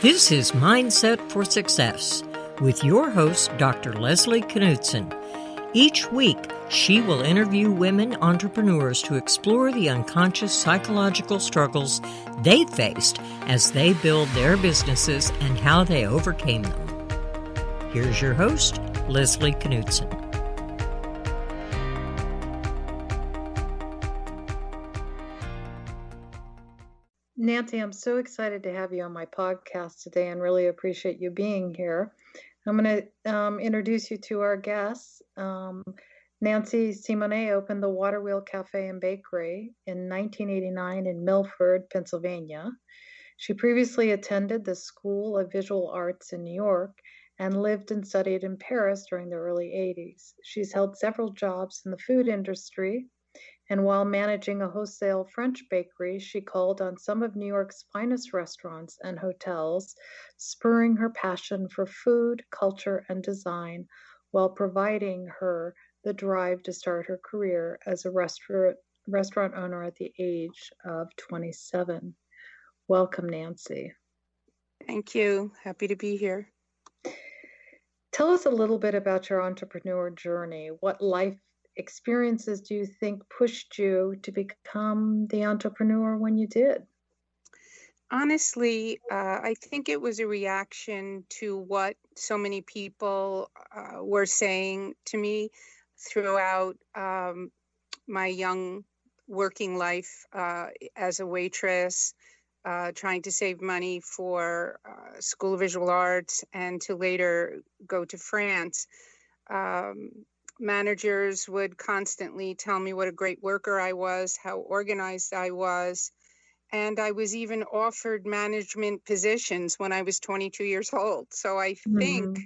This is Mindset for Success with your host, Dr. Leslie Knudsen. Each week, she will interview women entrepreneurs to explore the unconscious psychological struggles they faced as they build their businesses and how they overcame them. Here's your host, Leslie Knudsen. Nancie, I'm so excited to have you on my podcast today and really appreciate you being here. I'm going to introduce you to our guests. Nancie Simonet opened the Waterwheel Café and Bakery in 1989 in Milford, Pennsylvania. She previously attended the School of Visual Arts in New York and lived and studied in Paris during the early 80s. She's held several jobs in the food industry, and while managing a wholesale French bakery, she called on some of New York's finest restaurants and hotels, spurring her passion for food, culture, and design while providing her the drive to start her career as a restaurant owner at the age of 27. Welcome, Nancie. Thank you. Happy to be here. Tell us a little bit about your entrepreneur journey. What life experiences do you think pushed you to become the entrepreneur when you did? Honestly, I think it was a reaction to what so many people were saying to me throughout my young working life as a waitress, trying to save money for School of Visual Arts and to later go to France. Managers would constantly tell me what a great worker I was, how organized I was. And I was even offered management positions when I was 22 years old. So I think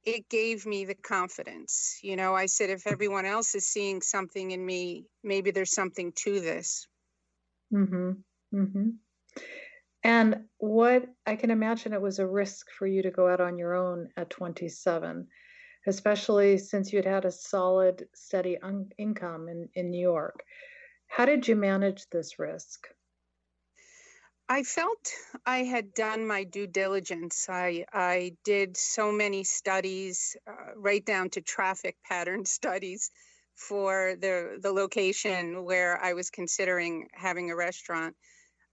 it gave me the confidence. You know, I said, if everyone else is seeing something in me, maybe there's something to this. And what I can imagine, it was a risk for you to go out on your own at 27. Especially since you'd had a solid, steady income in New York. How did you manage this risk? I felt I had done my due diligence. I did so many studies, right down to traffic pattern studies for the location where I was considering having a restaurant.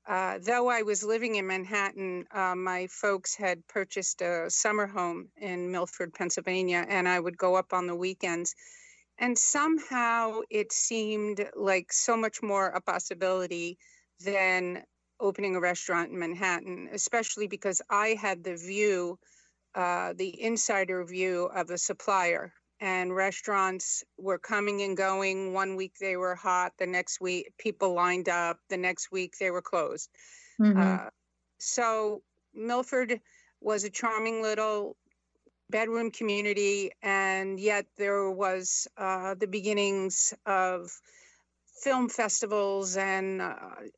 Though I was living in Manhattan, my folks had purchased a summer home in Milford, Pennsylvania, and I would go up on the weekends. And somehow it seemed like so much more a possibility than opening a restaurant in Manhattan, especially because I had the view, the insider view of a supplier. And restaurants were coming and going. One week they were hot. The next week people lined up. The next week they were closed. So Milford was a charming little bedroom community. And yet there was the beginnings of film festivals and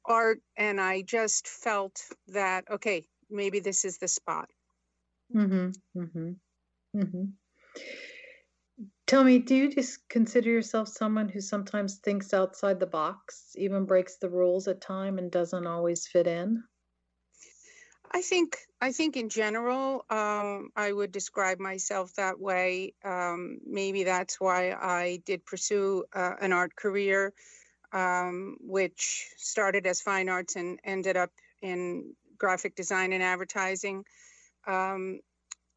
art. And I just felt that, okay, maybe this is the spot. Tell me, do you just consider yourself someone who sometimes thinks outside the box, even breaks the rules at times and doesn't always fit in? I think in general, I would describe myself that way. Maybe that's why I did pursue an art career, which started as fine arts and ended up in graphic design and advertising.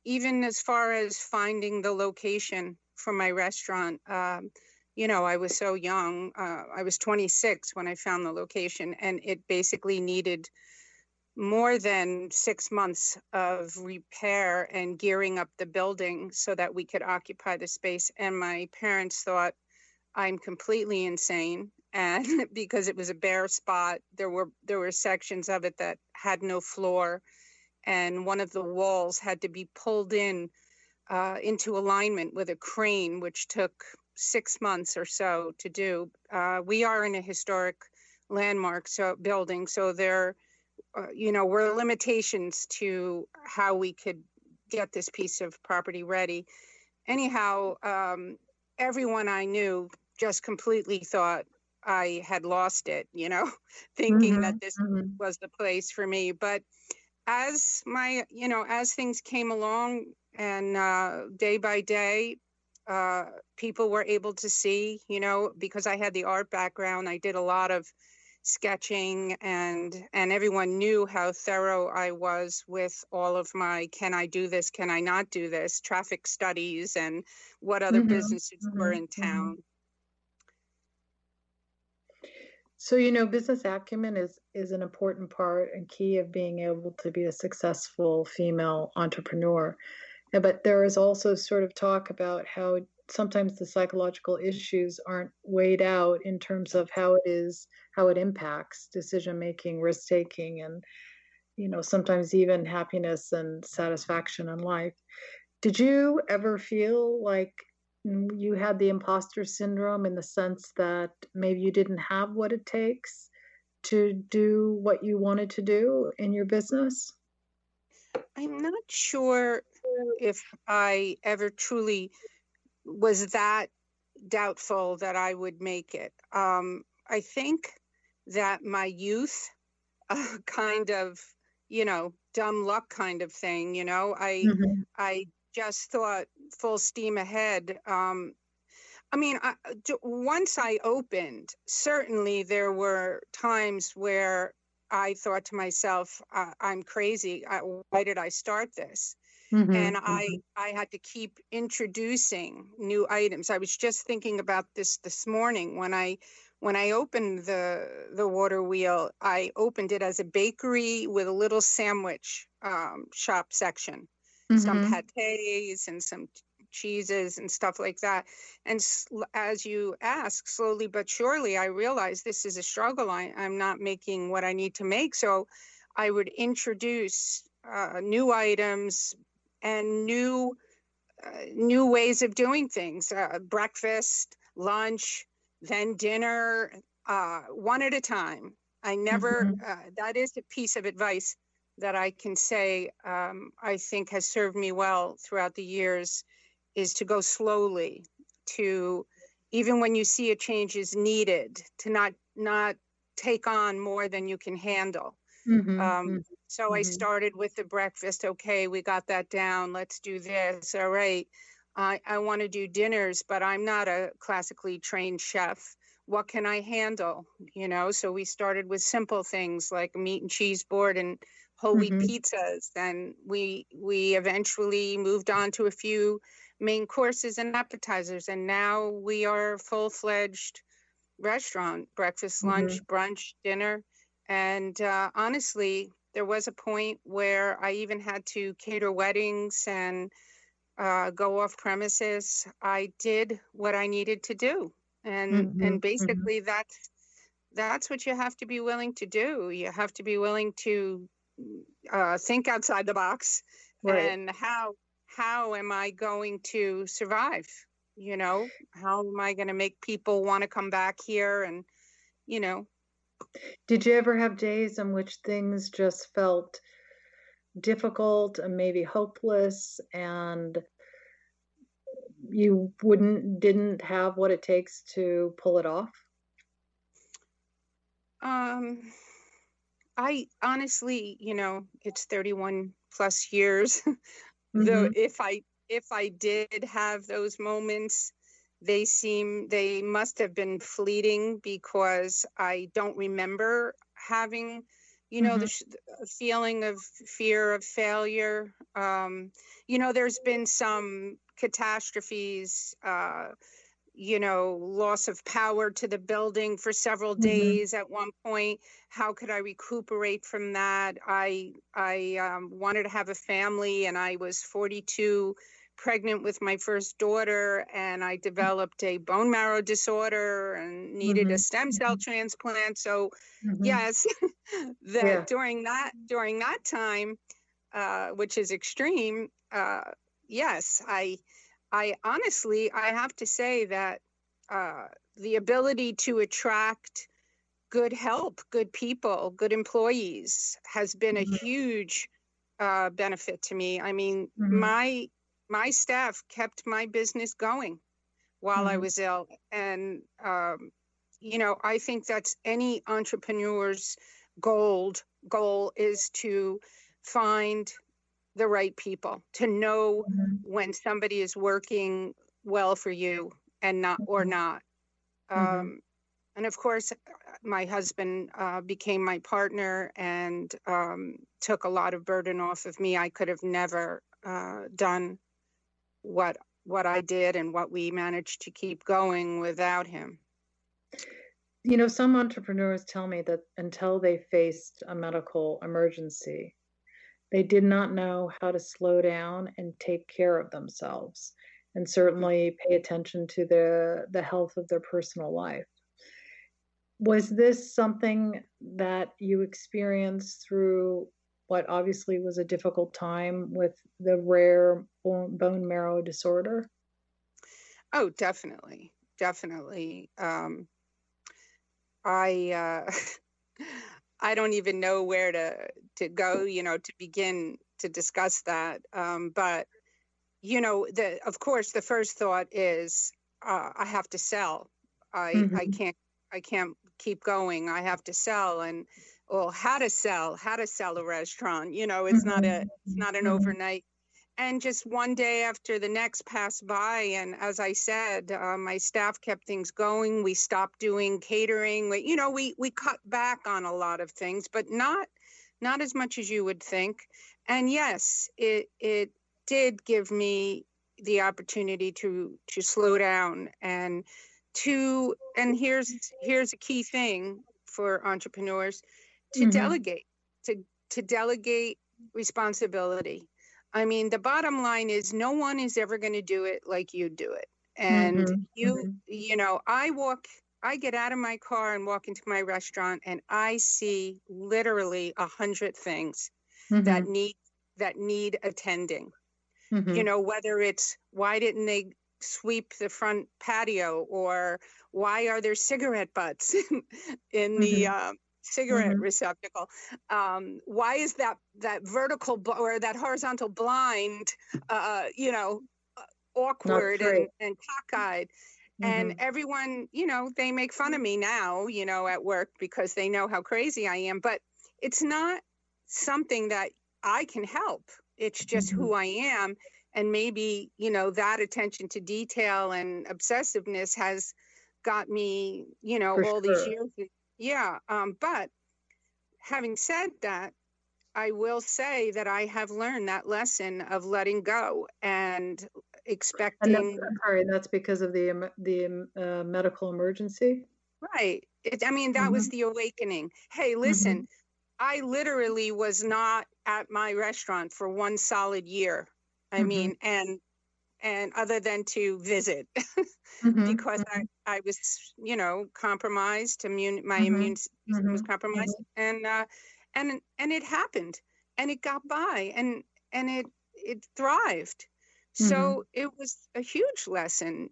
Even as far as finding the location for my restaurant, you know, I was so young. I was 26 when I found the location, and it basically needed more than 6 months of repair and gearing up the building so that we could occupy the space. And my parents thought I'm completely insane. And because it was a bare spot, there were sections of it that had no floor. And one of the walls had to be pulled in into alignment with a crane, which took 6 months or so to do. We are in a historic landmark building, so there were limitations to how we could get this piece of property ready. Anyhow, everyone I knew just completely thought I had lost it, thinking that this was the place for me. But as as things came along and day by day, people were able to see, because I had the art background, I did a lot of sketching, and everyone knew how thorough I was with all of my, can I do this, can I not do this, traffic studies, and what other businesses were in town. So, business acumen is an important part and key of being able to be a successful female entrepreneur. But there is also sort of talk about how sometimes the psychological issues aren't weighed out in terms of how it impacts decision making, risk taking, and sometimes even happiness and satisfaction in life. Did you ever feel like you had the imposter syndrome in the sense that maybe you didn't have what it takes to do what you wanted to do in your business? I'm not sure if I ever truly was that doubtful that I would make it. I think that my youth, kind of, dumb luck kind of thing, I just thought full steam ahead. Once I opened, certainly there were times where I thought to myself, I'm crazy. Why did I start this? And I had to keep introducing new items. I was just thinking about this morning when I opened the Waterwheel. I opened it as a bakery with a little sandwich shop section, some pâtés and some cheeses and stuff like that. And as you ask, slowly but surely, I realized this is a struggle. I'm not making what I need to make. So I would introduce new items and new ways of doing things, breakfast, lunch, then dinner, one at a time. I never, that is a piece of advice that I can say I think has served me well throughout the years, is to go slowly, to, even when you see a change is needed, to not take on more than you can handle. So I started with the breakfast. Okay, we got that down. Let's do this. All right. I want to do dinners, but I'm not a classically trained chef. What can I handle? So we started with simple things like meat and cheese board and whole wheat pizzas. Then we eventually moved on to a few main courses and appetizers. And now we are full-fledged restaurant, breakfast, lunch, brunch, dinner. And honestly, there was a point where I even had to cater weddings and go off premises. I did what I needed to do. And basically that's what you have to be willing to do. You have to be willing to think outside the box. Right. And how am I going to survive? How am I going to make people want to come back here? And, Did you ever have days in which things just felt difficult and maybe hopeless, and you didn't have what it takes to pull it off? I honestly, it's 31 plus years. Though if I did have those moments, they must have been fleeting, because I don't remember having, the feeling of fear of failure. There's been some catastrophes, loss of power to the building for several days at one point. How could I recuperate from that? I wanted to have a family, and I was 42, pregnant with my first daughter, and I developed a bone marrow disorder and needed a stem cell transplant. So yes, during that time, which is extreme, yes, I honestly, I have to say that the ability to attract good help, good people, good employees has been a huge benefit to me. I mean, my staff kept my business going while I was ill. And, I think that's any entrepreneur's goal is to find the right people, to know when somebody is working well for you and not or not. And of course, my husband became my partner and took a lot of burden off of me. I could have never done what I did and what we managed to keep going without him. You know, some entrepreneurs tell me that until they faced a medical emergency, they did not know how to slow down and take care of themselves, and certainly pay attention to the health of their personal life. Was this something that you experienced through what obviously was a difficult time with the rare bone marrow disorder? Oh, definitely. Definitely. I don't even know where to go, to begin to discuss that. But, of course, the first thought is I have to sell. I can't keep going. I have to sell. And how to sell a restaurant. It's not an overnight. And just one day after the next passed by, and as I said, my staff kept things going. We stopped doing catering. We cut back on a lot of things, but not as much as you would think. And yes, it did give me the opportunity to slow down and here's a key thing for entrepreneurs: to delegate, to delegate responsibility. I mean, the bottom line is no one is ever going to do it like you do it. And I get out of my car and walk into my restaurant and I see literally 100 things that need attending. Whether it's why didn't they sweep the front patio, or why are there cigarette butts in the cigarette receptacle? Why is that vertical or that horizontal blind, awkward and cockeyed? And everyone, they make fun of me now, at work because they know how crazy I am. But it's not something that I can help. It's just who I am. And maybe, that attention to detail and obsessiveness has got me, all these years. Yeah. But having said that, I will say that I have learned that lesson of letting go and expecting. And that's because of the medical emergency? Right. That was the awakening. Hey, listen, I literally was not at my restaurant for one solid year. And other than to visit, because I was, compromised. My immune system was compromised, and it happened, and it got by, and it thrived. So it was a huge lesson.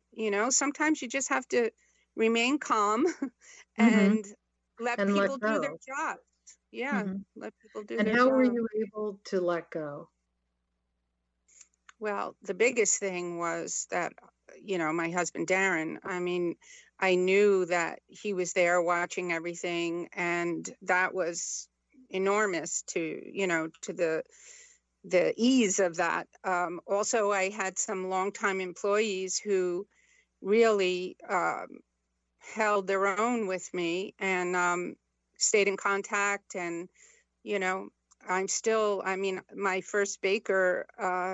Sometimes you just have to remain calm and let people do their jobs. Yeah, let people do their jobs. And how were you able to let go? Well, the biggest thing was that, my husband, Darren, I knew that he was there watching everything, and that was enormous to the ease of that. Also, I had some longtime employees who really held their own with me and stayed in contact. And, I'm still, my first baker,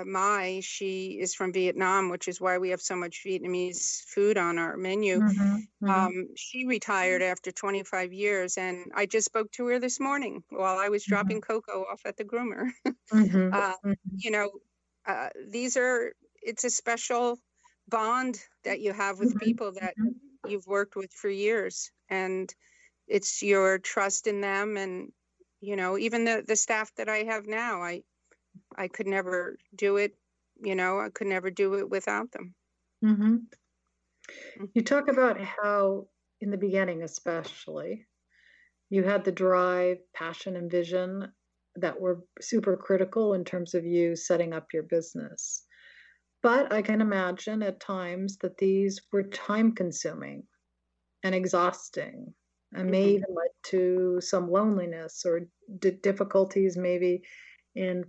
Mai, she is from Vietnam, which is why we have so much Vietnamese food on our menu. She retired after 25 years, and I just spoke to her this morning while I was dropping cocoa off at the groomer. It's a special bond that you have with people that you've worked with for years, and it's your trust in them. And even the staff that I have now, I could never do it. I could never do it without them. You talk about how, in the beginning especially, you had the drive, passion, and vision that were super critical in terms of you setting up your business. But I can imagine at times that these were time-consuming and exhausting, and may even lead to some loneliness or difficulties maybe in